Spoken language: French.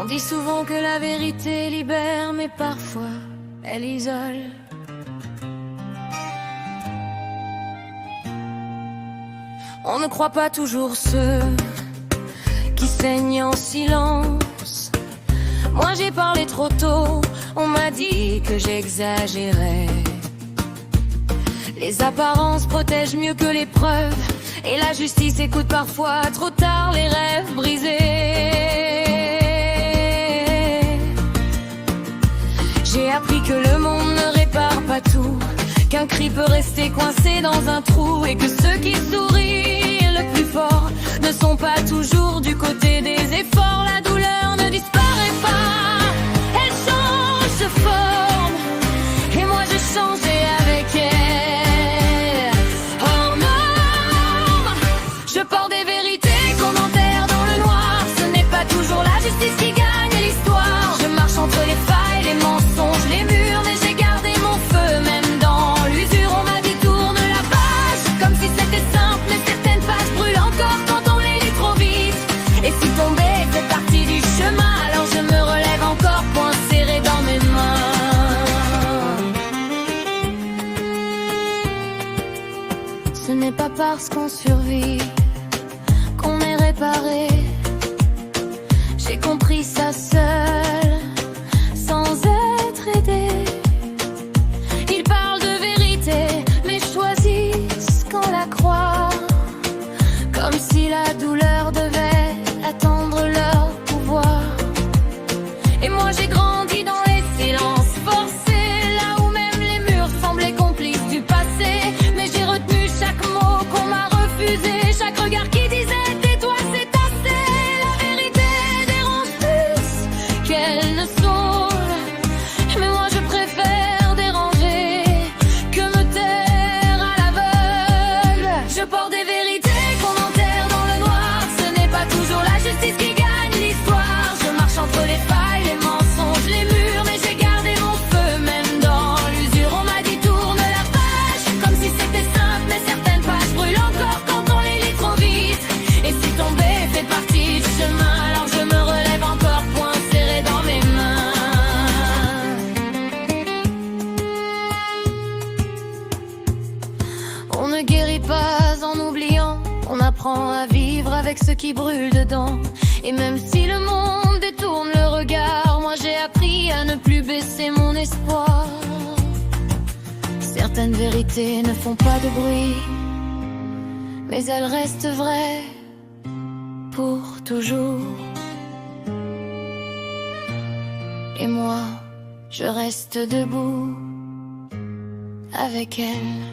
On dit souvent que la vérité libère, mais parfois elle isole. On ne croit pas toujours ceux qui saignent en silence. Moi j'ai parlé trop tôt, on m'a dit que j'exagérais. Les apparences protègent mieux que les preuves, et la justice écoute parfois trop tard les rêves brisés. J'ai appris que le monde ne répare pas tout, qu'un cri peut rester coincé dans un trou, et que ceux qui sourient le plus fort ne sont pas toujours du côté des efforts. La douleur ne disparaît pas, elle change de forme, et moi je changeais avec elle. Hors norme, je porte des vérités qu'on enterre dans le noir. Ce n'est pas toujours la justice qui gagne l'histoire. Je marche entre les failles, les mensonges, les murs, mais j'ai gardé mon feu même dans l'usure. On m'a dit tourne la page, comme si c'était simple, mais certaines pages brûlent encore quand on les lit trop vite. Et si tomber fait partie du chemin, alors je me relève encore, poing serré dans mes mains. Ce n'est pas parce qu'on survit qu'on est réparé. J'ai compris ça seul, sans être aidé. Ils parlent de vérité, mais choisissent quand la croire, comme si la douleur devait attendre leur pouvoir. Et moi j'ai grandi dans les silences forcés, là où même les murs semblaient complices du passé. Mais j'ai retenu chaque mot qu'on m'a refusé, chaque regard qui disait tais-toi c'est assez. La vérité dérange plus qu'elle ne sauve, mais moi je préfère déranger que me taire à l'aveugle. Je porte des vérités qu'on enterre dans le noir. Ce n'est pas toujours la justice qui gagne l'histoire. Je marche entre les failles, les mensonges, les murs, mais j'ai gardé mon feu même dans l'usure. On m'a dit tourne la page, comme si c'était simple, mais certaines pages brûlent encore quand on les lit trop vite. Et si tomber fait partie du chemin, alors je me relève encore, poing serré dans mes mains. On ne guérit pas en oubliant, on apprend à vivre avec ce qui brûle dedans. Et même si le monde détourne le regard, moi j'ai appris à ne plus baisser mon espoir. Certaines vérités ne font pas de bruit, mais elles restent vraies pour toujours. Et moi, je reste debout avec elle.